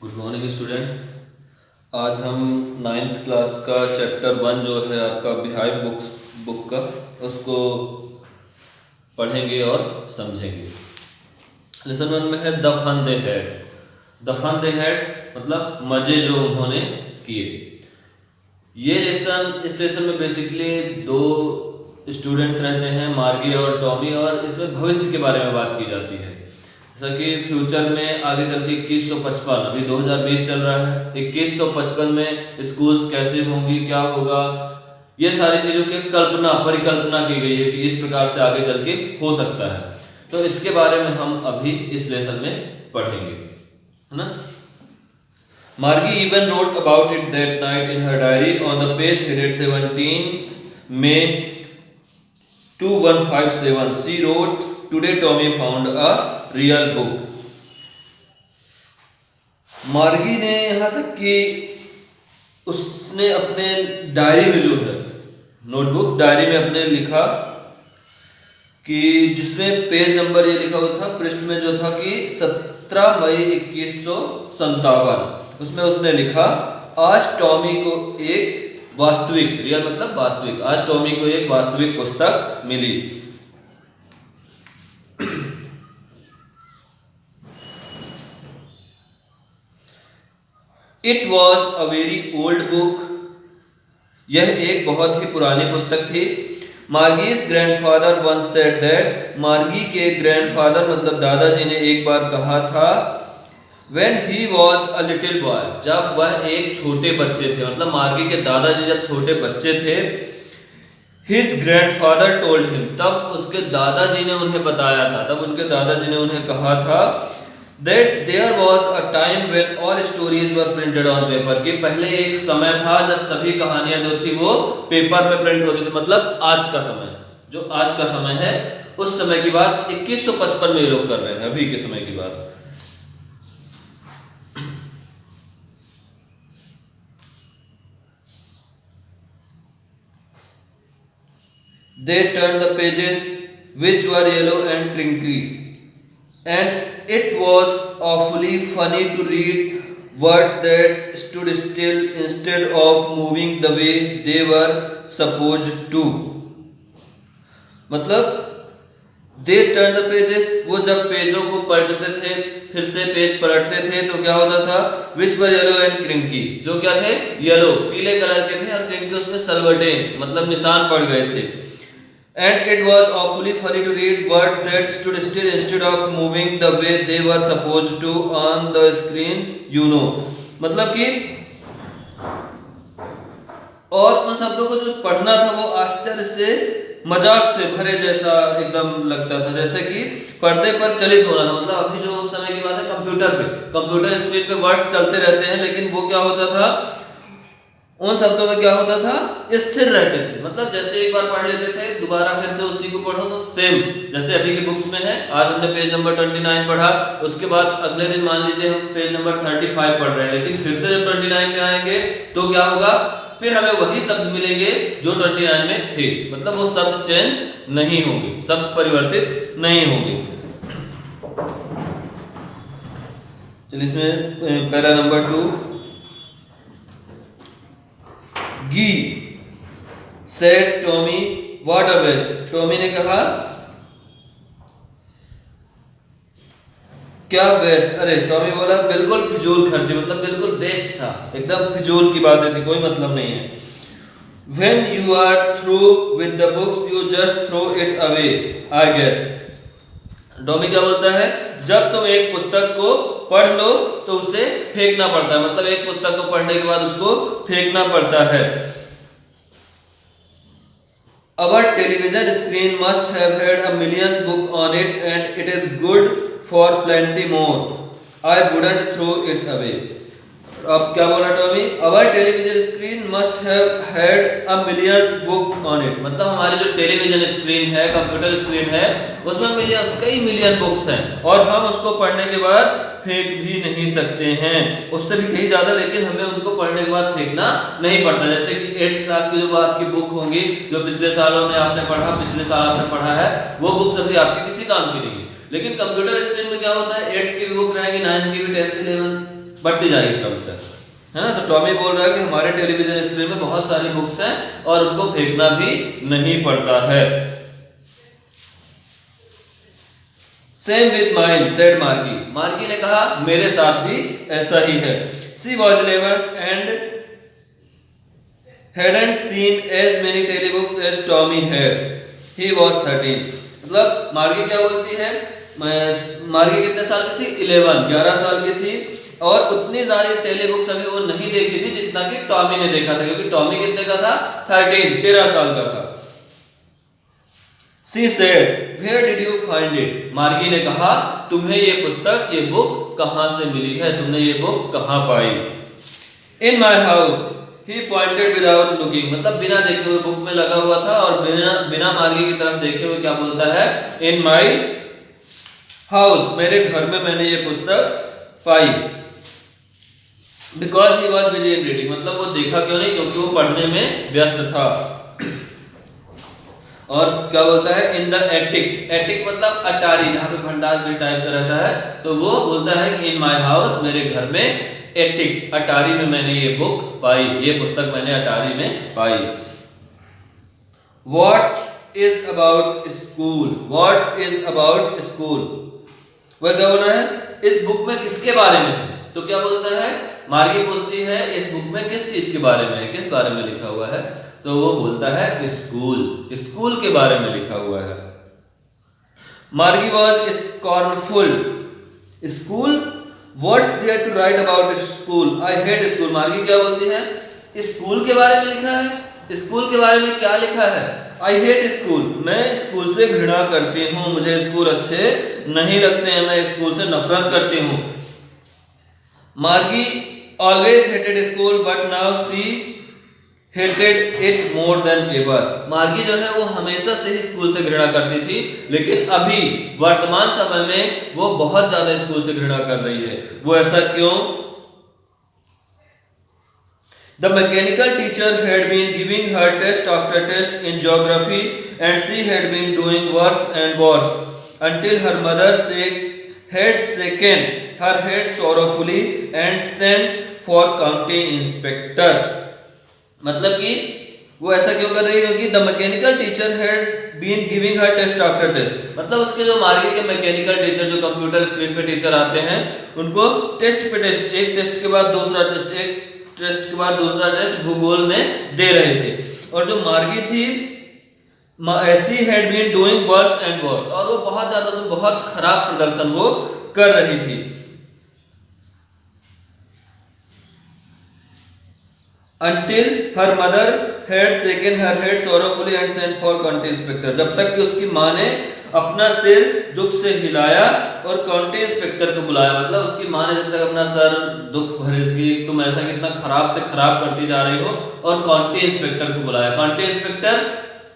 Good morning students. आज हम ninth class का चैप्टर 1 जो है आपका बिहाइव बुक का उसको पढ़ेंगे और समझेंगे। लेसन 1 में है the fun they had. The fun they had मतलब मज़े जो उन्होंने किए। ये लेसन इस लेसन में बेसिकली दो स्टूडेंट्स रहते हैं, मार्गी और टॉमी, और इसमें भविष्य के बारे में बात की जाती है। जैसा कि फ्यूचर में आगे चल के 2155, अभी 2020 चल रहा है, 2155 में स्कूल्स कैसे होंगी, क्या होगा, ये सारी चीज़ों की परिकल्पना की गई है कि इस प्रकार से आगे चल के हो सकता है। तो इसके बारे में हम अभी इस लेसन में पढ़ेंगे, है ना। Margie even wrote about it that night in her diary on the page headed 17 May 2157. She wrote, "Today Tommy found a real book." मार्गी ने यहाँ तक कि उसने अपने डायरी में जो है नोटबुक डायरी में अपने लिखा कि जिसमें पेज नंबर ये लिखा हुआ था, पृष्ठ में जो था कि 17 मई 2157, उसमें उसने लिखा, आज टॉमी को एक वास्तविक, रियल मतलब वास्तविक, आज टॉमी को एक वास्तविक पुस्तक मिली। It was a very old book. यह एक बहुत ही पुरानी पुस्तक थी। Margie's grandfather once said that. Margie के ग्रैंडफादर मतलब दादाजी ने एक बार कहा था, When he was a little boy, जब वह एक छोटे बच्चे थे, मतलब मार्गी के दादाजी जब छोटे बच्चे थे, his grandfather told him, तब उसके दादाजी ने उन्हें बताया था, तब उनके दादाजी ने उन्हें कहा था that there was a time when all stories were printed on paper, कि पहले एक समय था जब सभी कहानियां जो थी वो पेपर में प्रिंट होती थी, मतलब आज का समय, जो आज का समय है उस समय की बात 2155 में ये लोग कर रहे हैं, अभी के समय की बात। They turned the pages, which were yellow and crinkly, and it was awfully funny to read words that stood still instead of moving the way they were supposed to. मतलब they turned the pages, वो जब पेजों को पलटते थे, फिर से page पलटते थे तो क्या होता था, which were yellow and crinkly, जो क्या थे, येलो पीले कलर के थे, और क्रिंकी उसमें सलवटे मतलब निशान पड़ गए थे। And it was awfully funny to read words that stood still instead of moving the way they were supposed to on the screen, you know. मतलब कि और उन शब्दों को जो पढ़ना था वो आश्चर्य से, मजाक से भरे जैसा एकदम लगता था, जैसे कि पर्दे पर चलित हो रहा था। मतलब अभी जो उस समय की बात है, कंप्यूटर स्क्रीन पे वर्ड्स चलते रहते हैं, लेकिन वो क्या होता था, उन शब्दों में क्या होता था, स्थिर रहते थे। मतलब जैसे एक बार पढ़ लेते थे, दोबारा फिर से उसी को पढ़ो तो सेम जैसे अभी की बुक्स में है। आज हमने पेज नंबर 29 पढ़ा, उसके बाद अगले दिन मान लीजिए हम पेज नंबर 35 पढ़ रहे हैं, लेकिन फिर से जब 29 में आएंगे तो क्या होगा, फिर हमें वही शब्द मिलेंगे जो 29 में थे। मतलब वो शब्द चेंज नहीं होंगे, शब्द परिवर्तित नहीं होंगे। चलिए इसमें para number 2, he said Tommy what a waste. Tommy ने कहा, क्या बेस्ट, अरे टॉमी बोला बिल्कुल फिजूल खर्ची, मतलब बिल्कुल बेस्ट था, एकदम फिजूल की बातें थी, कोई मतलब नहीं है। When you are through with the books, you just throw it away, I guess. Tommy क्या बोलता है, जब तुम एक पुस्तक को पढ़ लो तो उसे फेंकना पड़ता है, मतलब एक पुस्तक को पढ़ने के बाद उसको फेंकना पड़ता है। Our television screen must have had a millions book on it and it is good for plenty more. I wouldn't throw it away. अब क्या बोला Tommy, Our television screen must have had a millions book on it, मतलब हमारी जो television screen है, computer screen है, उसमें millions, कई मिलियन बुक्स हैं, और हम उसको पढ़ने के बाद फेंक भी नहीं सकते हैं, उससे भी कहीं ज्यादा, लेकिन हमें उनको पढ़ने के बाद फेंकना नहीं पड़ता। जैसे कि 8th क्लास की जो आपकी बुक होंगी, जो पिछले सालों में आपने पढ़ा, पिछले साल आपने पढ़ा है, वो बुक्स अभी आपके किसी काम की नहीं है। लेकिन कंप्यूटर स्क्रीन में क्या होता है, 8th की भी बुक रहेगी, 9th की भी, 10th 11th बढ़ती जाएगी क्रमशः, है ना। तो टॉमी बोल रहा है कि हमारे टेलीविजन स्क्रीन में बहुत सारी बुक्स हैं और उनको फेंकना भी नहीं पड़ता है। सेम विद माइन सेड मार्गी, मार्गी ने कहा मेरे साथ भी ऐसा ही है। She was 11 and hadn't seen as many telebooks as Tommy had. He was 13. मतलब मार्गी क्या बोलती है, मार्गी कितने साल की थी, 11 साल की थी और उतनी सारी टेलीबुक्स अभी वो नहीं देखी थी जितना कि टॉमी ने देखा था, क्योंकि टॉमी कितने का था, 13 साल का था। She said, where did you find it? मार्गी ने कहा तुम्हें ये पुस्तक, ये बुक कहाँ से मिली है, तुमने ये बुक कहाँ पाई। In my house. He pointed without looking, मतलब बिना देखे हुए बुक में लगा हुआ था और बिना मार्गी की तरफ देखे हुए क्या बोलता है, In my house, मेरे घर में मैंने ये पुस्तक पाई। Because he was busy in reading, मतलब वो देखा क्यों नहीं, क्योंकि वो पढ़ने में व्यस्त था। और क्या बोलता है, इन द एटिक, एटिक मतलब अटारी, जहाँ पे भंडार के टाइप का रहता है, तो वो बोलता है कि इन माय हाउस, मेरे घर में, एटिक अटारी में मैंने ये बुक पाई, ये पुस्तक मैंने अटारी में पाई। What is about school? What is about school? वह क्या बोल रहा है, इस बुक में किसके बारे में है, तो क्या बोलता है, मार्गी पूछती है इस बुक में किस चीज के बारे में है, किस बारे में लिखा हुआ है, तो वो बोलता है स्कूल, स्कूल के बारे में लिखा हुआ है। Margie was scornful, school, what's there to write about school, I hate school. Margie क्या बोलती है, स्कूल के बारे में लिखा है, स्कूल के बारे में क्या लिखा है, आई हेट स्कूल, मैं स्कूल से घृणा करती हूँ, मुझे स्कूल अच्छे नहीं लगते हैं, मैं स्कूल से नफरत करती हूँ। मार्गी always hated school but now she hated it more than ever. मार्गी जो है वो हमेशा से ही स्कूल से घृणा करती थी, लेकिन अभी वर्तमान समय में वो बहुत ज्यादा स्कूल से घृणा कर रही है। वो ऐसा क्यों? The mechanical teacher had been giving her test after test in geography and she had been doing worse and worse until her mother had shaken her head sorrowfully and sent for county inspector. मतलब कि वो ऐसा क्यों कर रही है, क्योंकि the mechanical teacher had been giving her test after test, मतलब उसके जो मार्गी के मैकेनिकल टीचर, जो कंप्यूटर स्क्रीन पे टीचर आते हैं, उनको टेस्ट पे टेस्ट, एक टेस्ट के बाद दूसरा टेस्ट, एक टेस्ट के बाद दूसरा टेस्ट भूगोल में दे रहे थे। और जो मार्गी थी, she had been doing worse and worse, और वो बहुत ज्यादा से बहुत खराब प्रदर्शन वो कर रही थी। Until her mother had shaken her head sorrowfully and sent for county inspector, जब तक कि उसकी माँ ने अपना सिर दुख से हिलाया और काउंटी इंस्पेक्टर को बुलाया। मतलब उसकी माँ ने जब तक अपना सर दुख भरे कि तुम ऐसा कितना खराब से खराब करती जा रही हो, और काउंटी इंस्पेक्टर को बुलाया। काउंटी इंस्पेक्टर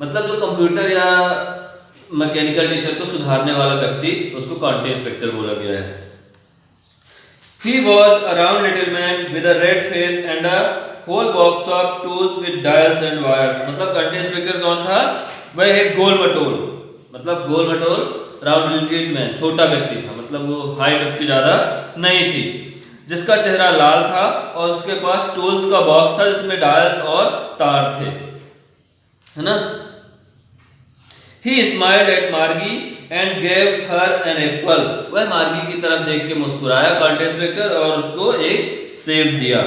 मतलब जो कंप्यूटर या मैकेनिकल टीचर को सुधारने वाला व्यक्ति, उसको काउंटी इंस्पेक्टर बोला गया है। He was a round little man with a red face and a whole box of tools with dials and wires। मतलब काउंटी इंस्पेक्टर कौन था, वह एक गोल मटोल, मतलब गोल मटोल राउंड लिटिल मैन, छोटा व्यक्ति था, मतलब वो हाइट उसकी ज्यादा नहीं थी, जिसका चेहरा लाल था और उसके पास टूल्स का बॉक्स था जिसमें डायल्स और तार थे, है ना। He smiled at Margie and gave her an apple। वह मार्गी की तरफ देख के मुस्कुराया काउंटी इंस्पेक्टर और उसको एक सेब दिया।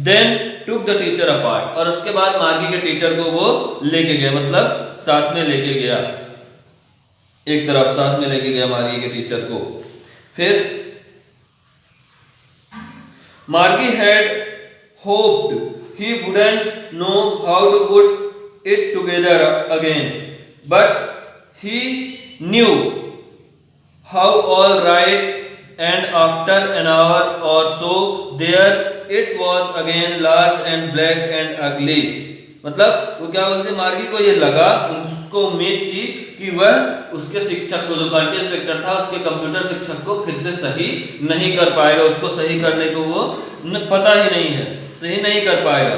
Then took the teacher apart, और उसके बाद मार्गी के टीचर को वो लेके गया, मतलब साथ में लेके गया, एक तरफ साथ में लेके गया मार्गी के टीचर को। फिर मार्गी had hoped he wouldn't know how to put it together again, but he knew how all right, and after an hour or so there it was again large and black and ugly। मतलब वो क्या बोलते, मार्गी को ये लगा, उसको उम्मीद थी कि वह उसके शिक्षक को, जो काउंटी इंस्पेक्टर था, उसके कंप्यूटर शिक्षक को फिर से सही नहीं कर पाएगा, उसको सही करने को वो पता ही नहीं है, सही नहीं कर पाएगा।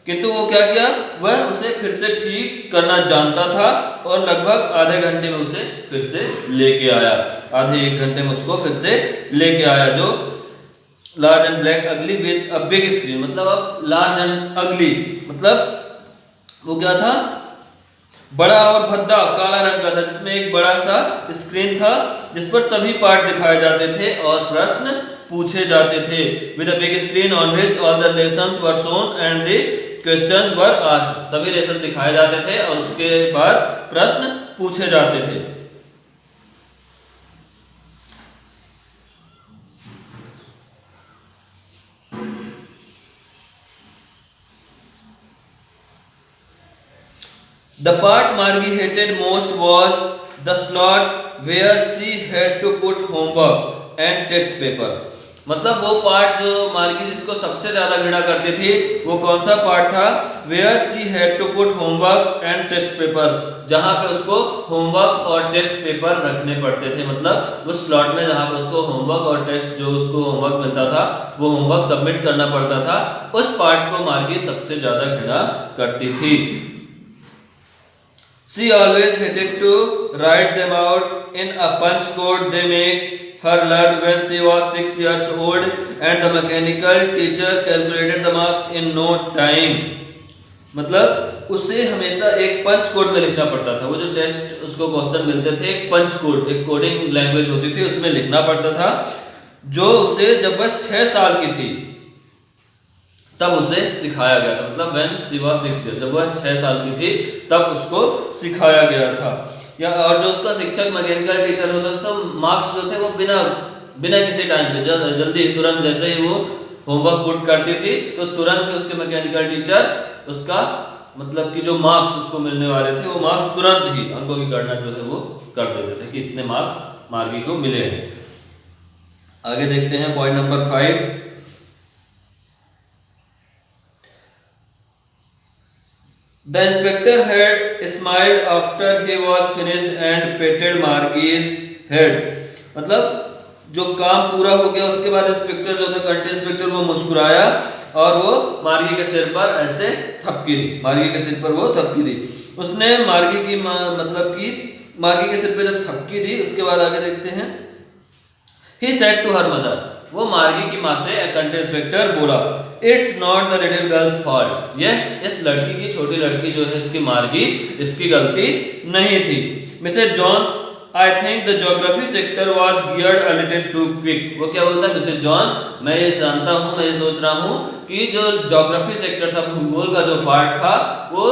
किंतु वो क्या किया, वह उसे फिर से ठीक करना जानता था और लगभग आधे घंटे में उसे फिर से लेके आया, आधे एक घंटे में उसको फिर से लेके आया। जो लार्ज एंड ब्लैक अगली विद अ बिग स्क्रीन, मतलब अब लार्ज एंड अगली मतलब वो क्या था, बड़ा और भद्दा काला रंग का था, जिसमें एक बड़ा सा स्क्रीन था जिस पर सभी पाठ दिखाए जाते थे और प्रश्न पूछे जाते थे। With a big screen on which all the lessons were shown and the questions were asked, सभी लेसन दिखाए जाते थे और उसके बाद प्रश्न पूछे जाते थे। The part Margie hated most was the slot where she had to put homework and test papers. मतलब वो पार्ट जो मार्गी जिसको सबसे ज्यादा घृणा करती थी वो कौन सा पार्ट था, where she had to put homework and test papers, जहां पे उसको होमवर्क और टेस्ट पेपर रखने पड़ते थे, मतलब उस स्लॉट में जहां पे उसको होमवर्क और टेस्ट जो उसको होमवर्क मिलता था वो होमवर्क सबमिट करना पड़ता था, उस पार्ट को मार्गी सबसे ज्यादा घृणा करती थी। She always hated to write them out in a punch code they make her learn when she was 6 years old, and the mechanical teacher calculated the marks in no time. मतलब उसे हमेशा एक पंच कोड में लिखना पड़ता था, वो जो टेस्ट उसको क्वेश्चन मिलते थे एक पंच कोड, एक कोडिंग लैंग्वेज होती थी, उसमें लिखना पड़ता था, जो उसे जब वह 6 साल की थी तब उसे सिखाया गया था। मतलब व्हेन शी वाज 6 ईयर, जब वह 6 साल की थी तब उसको सिखाया गया था। या और जो उसका शिक्षक मैकेनिकल टीचर होता था, तो मार्क्स जो थे वो बिना बिना किसी टाइम पे जल्दी तुरंत जैसे ही वो होमवर्क पुट करती थी तो तुरंत ही उसके मैकेनिकल टीचर उसका मतलब कि जो मार्क्स उसको मिलने वाले थे वो मार्क्स तुरंत ही अंकों की गणना जो है वो कर देते थे कि इतने मार्क्स मार्गी को मिले हैं। आगे देखते हैं point number 5। The inspector had smiled after he was finished and patted Margie's head. मतलब जो काम पूरा हो गया उसके बाद इंस्पेक्टर जो था कंट्री इंस्पेक्टर वो मुस्कुराया और वो मार्गी के सिर पर ऐसे थपकी दी, मार्गी के सिर पर वो थपकी दी। उसने मार्गी की मतलब कि मार्गी के सिर पे जब थपकी दी उसके बाद आगे देखते हैं। He said to her mother, वो मार्गी की माँ से कंट्री इंस्पेक्टर बोला, it's not the little girls fault, यह इस लड़की की छोटी लड़की जो है इसकी मार्गी इसकी गलती नहीं थी। Mrs Jones, I think the geography sector was geared a little too quick, वो क्या बोलता है मिसेज जॉन्स, मैं ये जानता हूँ, मैं ये सोच रहा हूँ कि जो ज्योग्राफी सेक्टर था, भूगोल का जो पार्ट था वो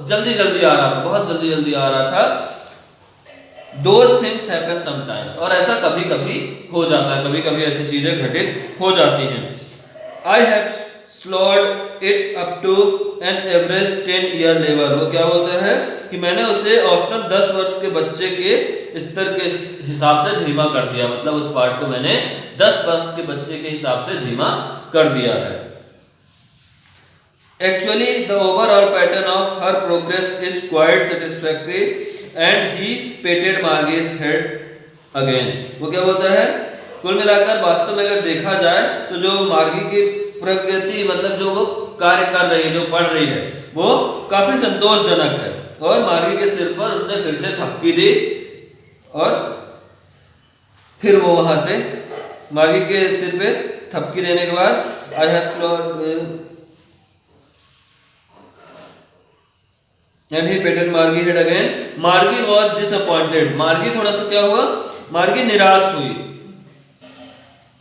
जल्दी जल्दी आ रहा था, बहुत जल्दी जल्दी आ रहा था। Those things happen sometimes, और ऐसा कभी कभी हो जाता है, कभी कभी ऐसी चीजें घटित हो जाती हैं। I have slowed it up to an average 10-year level, वो क्या बोलते हैं कि मैंने उसे औसतन 10 वर्ष के बच्चे के स्तर के हिसाब से धीमा कर दिया, मतलब उस पार्ट को मैंने 10 वर्ष के बच्चे के हिसाब से धीमा कर दिया है। Actually, the overall pattern of her progress is quite satisfactory. And he patted Margie's head again. वो क्या बोलता है, कुल मिलाकर वास्तव में अगर देखा जाए तो जो मार्गी की प्रगति मतलब जो वो कार्य कर रही है, जो पढ़ रही है, वो काफी संतोषजनक है। और मार्गी के सिर पर उसने फिर से थपकी दी और फिर वो वहां से मार्गी के सिर पे थपकी देने के बाद I have flowed and he patted Margie head again. Margie was disappointed. Margie थोड़ा सा क्या हुआ, मार्गी निराश हुई।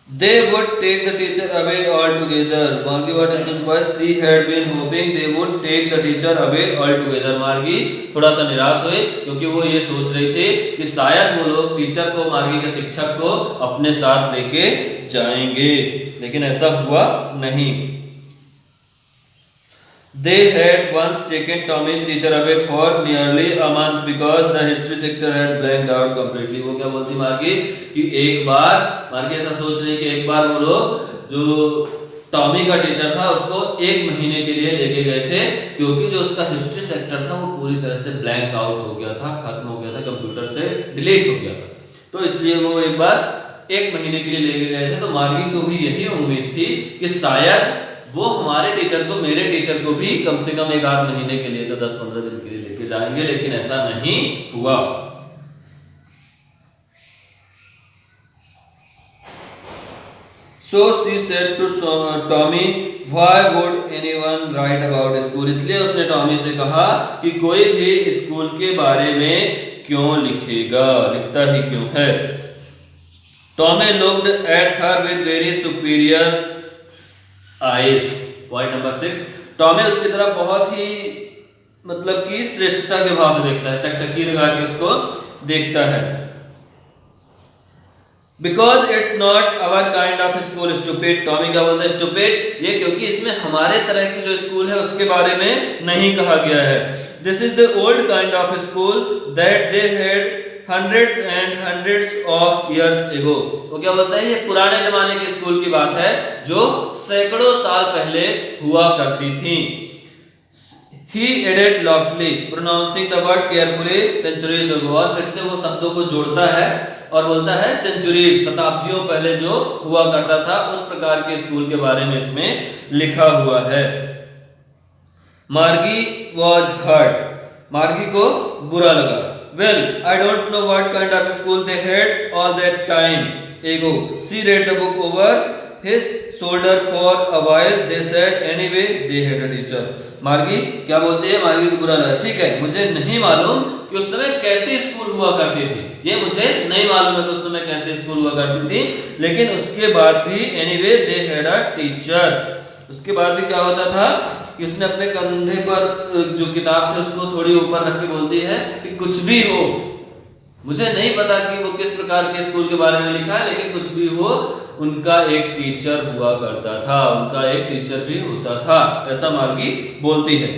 They would take the teacher away altogether. Margie was disappointed. She had been hoping they would take the teacher away altogether. मार्गी थोड़ा सा निराश हुई क्योंकि वो ये सोच रही थी कि शायद वो लोग टीचर को, मार्गी के शिक्षक को अपने साथ लेके जाएंगे, लेकिन ऐसा हुआ नहीं। They had once taken Tommy's teacher away for nearly a month because the history sector had blanked out completely. वो क्या बोलती मार्गी कि एक बार मार्गी ऐसा सोच रही कि एक बार वो लोग जो टॉमी का टीचर था उसको 1 महीने के लिए लेके गए थे, क्योंकि जो उसका हिस्ट्री सेक्टर था वो पूरी तरह से ब्लैंक आउट हो गया था, खत्म हो गया था, कंप्यूटर से डिलीट हो गया था, तो इसलिए वो एक बार 1 महीने के लिए लेके गए थे। तो मार्गी को भी यही उम्मीद थी कि शायद वो हमारे टीचर को, मेरे टीचर को भी कम से कम 1-8 महीने के लिए तो 10-15 दिन के लिए लेके जाएंगे, लेकिन ऐसा नहीं हुआ। So she said to Tommy, why would anyone write about school? इसलिए उसने टॉमी से कहा कि कोई भी स्कूल के बारे में क्यों लिखेगा, लिखता ही क्यों है। Tommy looked at her with very superior eyes. Point number 6. Tommy उसकी तरफ बहुत ही मतलब कि श्रेष्ठता के भाव से देखता है, टकटकी लगा के उसको देखता है। Because it's not our kind of school, stupid. Tommy क्या बोलता है? stupid, ये क्योंकि इसमें हमारे तरह की जो स्कूल है उसके बारे में नहीं कहा गया है। This is the old kind of school that they had hundreds and hundreds of years ago. वो क्या बोलता है? ये पुराने जमाने के स्कूल की बात है जो सैकड़ों साल पहले हुआ करती थी। He added loftily, pronouncing the word carefully, centuries ago. और फिर से वो शब्दों को जोड़ता है और बोलता है सेंचुरीज, शताब्दियों पहले जो हुआ करता था उस प्रकार के स्कूल के बारे में इसमें लिखा हुआ है। मार्गी was hurt. मार्गी को बुरा लगा। Well, I don't know what kind of school they had all that time ago. She read the book over his shoulder for a while. They said anyway they had a teacher. मार्गी क्या बोलती है? मार्गी को बुरा लगा। ठीक है, मुझे नहीं मालूम कि उस समय कैसी स्कूल हुआ करती थी, ये मुझे नहीं मालूम है कि उस समय कैसे स्कूल हुआ करती थी, लेकिन उसके बाद भी anyway they had a teacher. उसके बाद भी क्या होता था कि उसने अपने कंधे पर जो किताब थे उसको थोड़ी ऊपर रख के बोलती है कि कुछ भी हो, मुझे नहीं पता कि वो किस प्रकार के स्कूल के बारे में लिखा है, लेकिन कुछ भी हो उनका एक टीचर हुआ करता था, उनका एक टीचर भी होता था, ऐसा मार्गी बोलती है।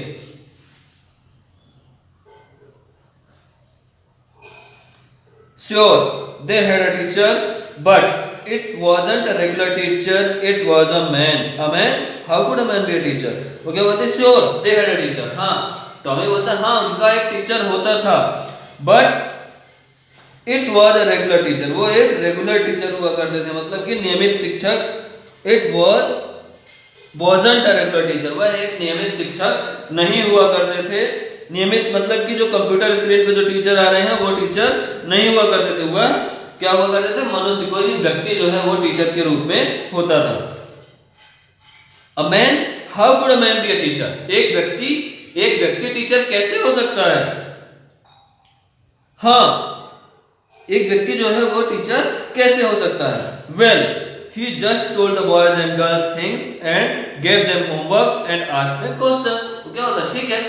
Sure, they had a teacher, but it wasn't a regular teacher, it was a man. A man? How could a man be a teacher? वो क्या बोलते? Sure, they had a teacher. हाँ, टॉमी बोलता है हाँ उनका एक टीचर होता था, but it was a regular teacher. वो एक रेगुलर टीचर हुआ करते थे, मतलब कि नियमित शिक्षक। It wasn't a regular teacher. वह एक नियमित शिक्षक नहीं हुआ करते थे। नियमित मतलब कि जो कंप्यूटर स्क्रीन पे जो टीचर आ रहे हैं वो टीचर नहीं हुआ करते थे। वह क्या हुआ करते थे? मनुष्य, कोई भी व्यक्ति जो है वो टीचर के रूप में होता था। A man, how could a man be a teacher? एक व्यक्ति टीचर कैसे हो सकता है? हाँ, एक व्यक्ति जो है वो टीचर कैसे हो सकता है? Well, he just told the boys and girls things and gave them homework and asked them questions. तो क्या होता है? ठीक है,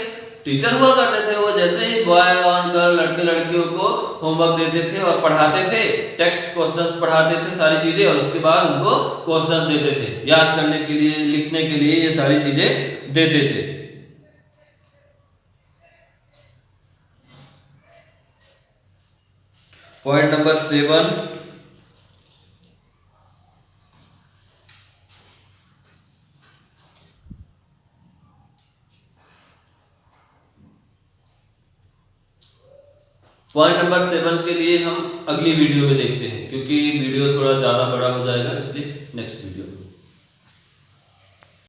टीचर हुआ करते थे, वो जैसे ही बॉय और गर्ल, लड़के लड़कियों को होमवर्क देते थे और पढ़ाते थे, टेक्स्ट क्वेश्चंस पढ़ाते थे, सारी चीजें, और उसके बाद उनको क्वेश्चंस देते थे, याद करने के लिए, लिखने के लिए, ये सारी चीजें देते थे। पॉइंट नंबर 7, पॉइंट नंबर 7 के लिए हम अगली वीडियो में देखते हैं, क्योंकि वीडियो थोड़ा ज़्यादा बड़ा हो जाएगा, इसलिए नेक्स्ट वीडियो।